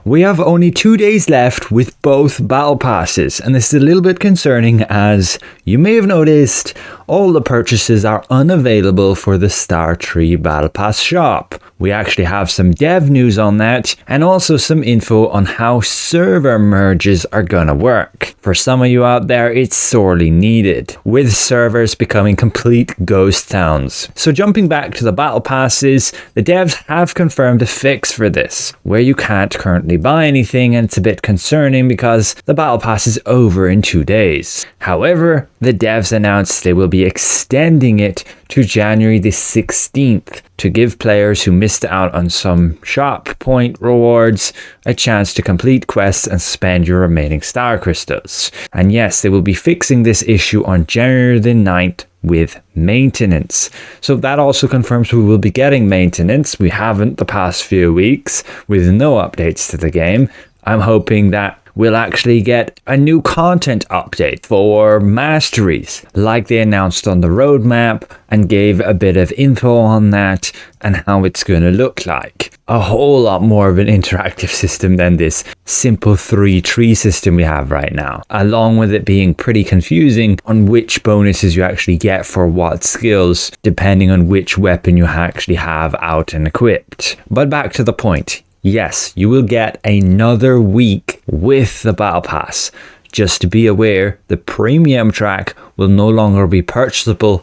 We have only 2 days left with both battle passes, and this is a little bit concerning as you may have noticed all the purchases are unavailable for the Star Tree Battle Pass shop. We actually have some dev news on that and also some info on how server merges are gonna work. For some of you out there, it's sorely needed, with servers becoming complete ghost towns. So jumping back to the battle passes, the devs have confirmed a fix for this, where you can't currently buy anything, and it's a bit concerning because the battle pass is over in 2 days. However, the devs announced they will be extending it to January the 16th to give players who missed out on some shop point rewards a chance to complete quests and spend your remaining star crystals. And yes, they will be fixing this issue on January the 9th with maintenance. So that also confirms we will be getting maintenance. We haven't the past few weeks with no updates to the game. I'm hoping that we'll actually get a new content update for masteries, like they announced on the roadmap and gave a bit of info on that and how it's going to look like. A whole lot more of an interactive system than this simple 3 tree system we have right now, along with it being pretty confusing on which bonuses you actually get for what skills, depending on which weapon you actually have out and equipped. But back to the point. Yes, you will get another week with the Battle Pass. Just to be aware, the premium track will no longer be purchasable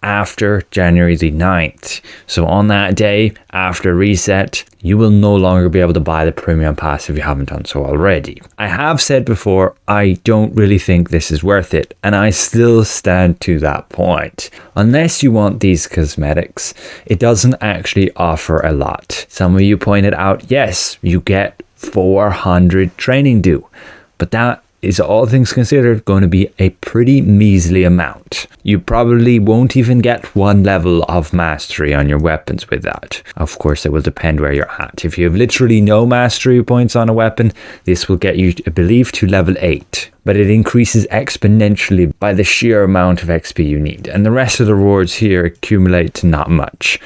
after January the 9th. So on that day, after reset, you will no longer be able to buy the premium pass if you haven't done so already. I have said before, I don't really think this is worth it, and I still stand to that point. Unless you want these cosmetics, it doesn't actually offer a lot. Some of you pointed out, yes, you get 400 training due, but that is, all things considered, going to be a pretty measly amount. You probably won't even get 1 level of mastery on your weapons with that. Of course, it will depend where you're at. If you have literally no mastery points on a weapon, this will get you, I believe, to level 8. But it increases exponentially by the sheer amount of XP you need. And the rest of the rewards here accumulate to not much.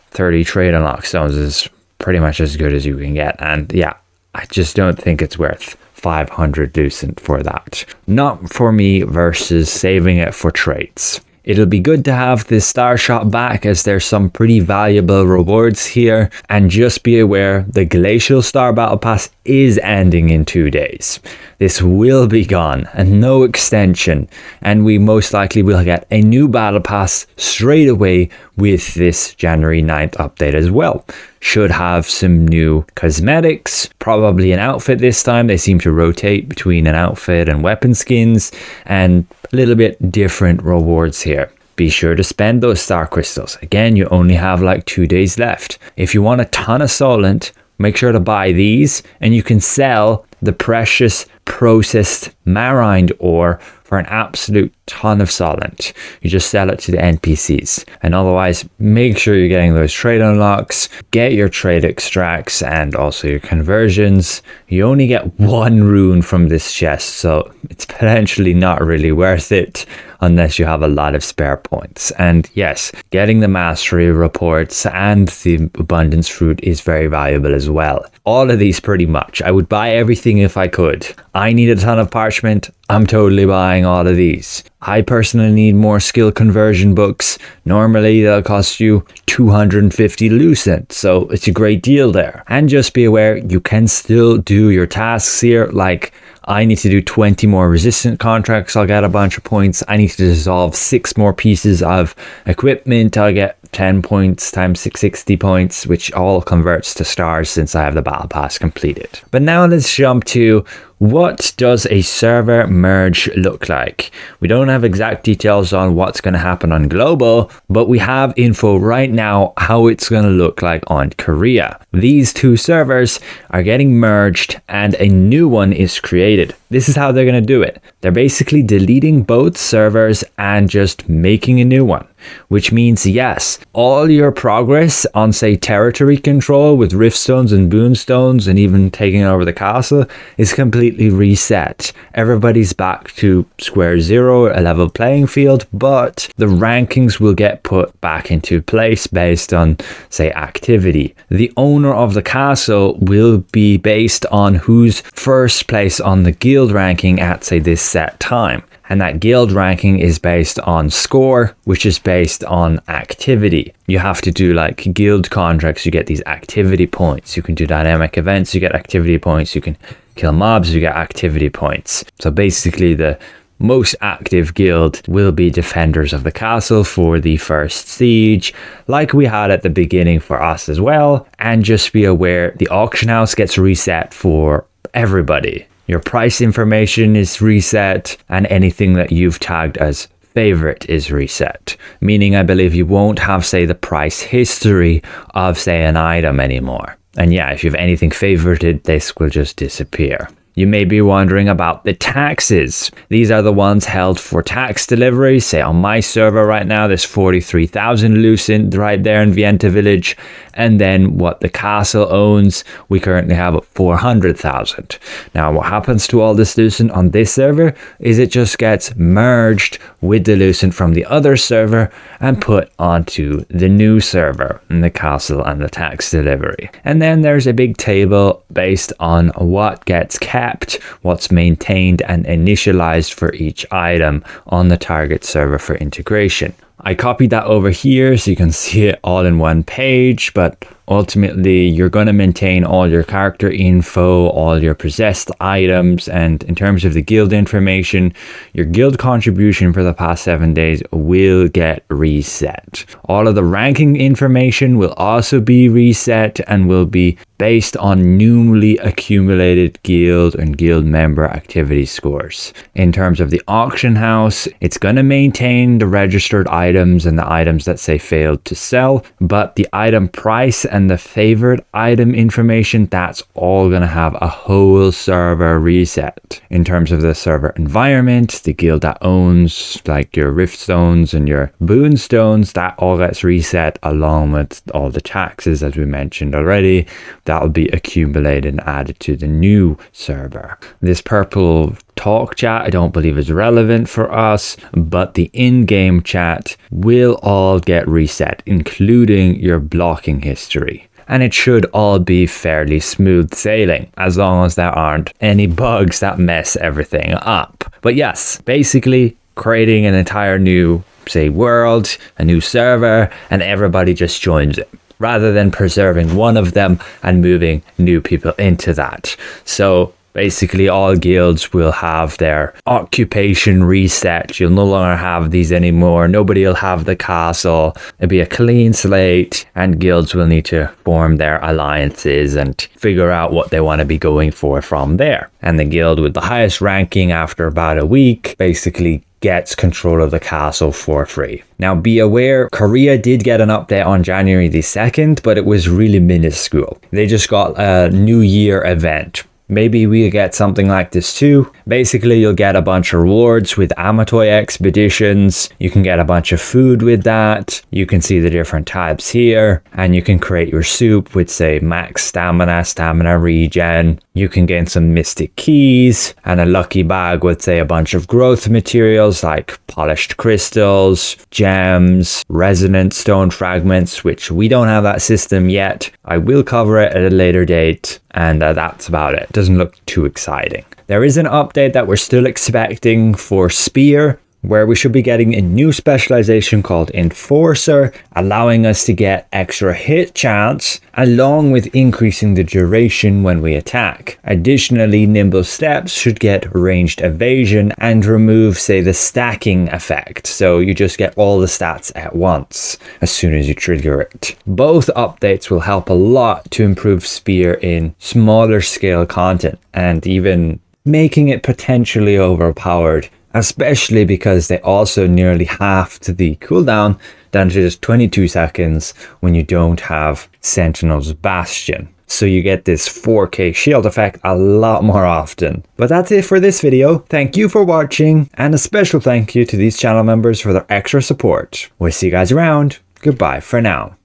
30 trade unlock stones is pretty much as good as you can get. And yeah, I just don't think it's worth 500 Lucent for that. Not for me versus saving it for trades. It'll be good to have this star shop back as there's some pretty valuable rewards here, and just be aware the Glacial Star Battle Pass is ending in 2 days. This will be gone and no extension, and we most likely will get a new Battle Pass straight away with this January 9th update as well. Should have some new cosmetics, probably an outfit this time. They seem to rotate between an outfit and weapon skins, and a little bit different rewards here. Be sure to spend those star crystals. Again, you only have like 2 days left. If you want a ton of Solent, make sure to buy these, and you can sell the precious processed Marind ore for an absolute ton of Solent. You just sell it to the NPCs. And otherwise, make sure you're getting those trade unlocks, get your trade extracts and also your conversions. You only get 1 rune from this chest, so it's potentially not really worth it unless you have a lot of spare points. And yes, getting the mastery reports and the abundance fruit is very valuable as well. All of these pretty much. I would buy everything if I could. I need a ton of parchment. I'm totally buying all of these. I personally need more skill conversion books. Normally they'll cost you 250 Lucent, so it's a great deal there. And just be aware, you can still do your tasks here, like I need to do 20 more resistant contracts, I'll get a bunch of points. I need to dissolve 6 more pieces of equipment, I'll get 10 points times 660 points, which all converts to stars since I have the battle pass completed. But now let's jump to, what does a server merge look like? We don't have exact details on what's going to happen on global, but we have info right now how it's going to look like on Korea. These 2 servers are getting merged and a new one is created. This is how they're going to do it. They're basically deleting both servers and just making a new one. which means yes, all your progress on say territory control with riftstones and boonstones and even taking over the castle is completely reset. Everybody's back to square zero, a level playing field, but the rankings will get put back into place based on say activity. The owner of the castle will be based on who's first place on the guild ranking at say this set time. And that guild ranking is based on score, which is based on activity. You have to do like guild contracts, you get these activity points. You can do dynamic events, you get activity points. You can kill mobs, you get activity points. So basically the most active guild will be defenders of the castle for the first siege, like we had at the beginning for us as well. And just be aware, the auction house gets reset for everybody. Your price information is reset, and anything that you've tagged as favorite is reset. Meaning I believe you won't have, say, the price history of, say, an item anymore. And yeah, if you have anything favorited, this will just disappear. You may be wondering about the taxes. These are the ones held for tax delivery. Say on my server right now, there's 43,000 lucent right there in Vienta Village. And then what the castle owns, we currently have 400,000. Now what happens to all this lucent on this server is it just gets merged with the lucent from the other server and put onto the new server in the castle and the tax delivery. And then there's a big table based on what gets kept, what's maintained and initialized for each item on the target server for integration. I copied that over here so you can see it all in one page, but ultimately you're going to maintain all your character info, all your possessed items, and in terms of the guild information, your guild contribution for the past 7 days will get reset. All of the ranking information will also be reset and will be based on newly accumulated guild and guild member activity scores. In terms of the auction house, it's going to maintain the registered items and the items that say failed to sell, but the item price and the favorite item information, that's all going to have a whole server reset. In terms of the server environment, the guild that owns like your riftstones and your boonstones, that all gets reset along with all the taxes as we mentioned already. That will be accumulated and added to the new server. This purple talk chat I don't believe is relevant for us, but the in-game chat will all get reset, including your blocking history. And it should all be fairly smooth sailing, as long as there aren't any bugs that mess everything up. But yes, basically creating an entire new, say, world, a new server, and everybody just joins it, rather than preserving one of them and moving new people into that. So basically all guilds will have their occupation reset. You'll no longer have these anymore. Nobody will have the castle. It'll be a clean slate, and guilds will need to form their alliances and figure out what they want to be going for from there. And the guild with the highest ranking after about a week basically gets control of the castle for free. Now be aware, Korea did get an update on January the 2nd, but it was really minuscule. They just got a New Year event. Maybe we'll get something like this too. Basically, you'll get a bunch of rewards with Amatoy expeditions. You can get a bunch of food with that. You can see the different types here. And you can create your soup with, say, max stamina regen. You can gain some mystic keys and a lucky bag with, say, a bunch of growth materials like polished crystals, gems, resonant stone fragments, which we don't have that system yet. I will cover it at a later date. And that's about it. Doesn't look too exciting. There is an update that we're still expecting for Spear, where we should be getting a new specialization called Enforcer, allowing us to get extra hit chance, along with increasing the duration when we attack. Additionally, Nimble Steps should get ranged evasion and remove, say, the stacking effect. So you just get all the stats at once as soon as you trigger it. Both updates will help a lot to improve Spear in smaller scale content and even making it potentially overpowered, especially because they also nearly halved the cooldown down to just 22 seconds when you don't have Sentinel's Bastion. so you get this 4K shield effect a lot more often. But that's it for this video. Thank you for watching, and a special thank you to these channel members for their extra support. We'll see you guys around. Goodbye for now.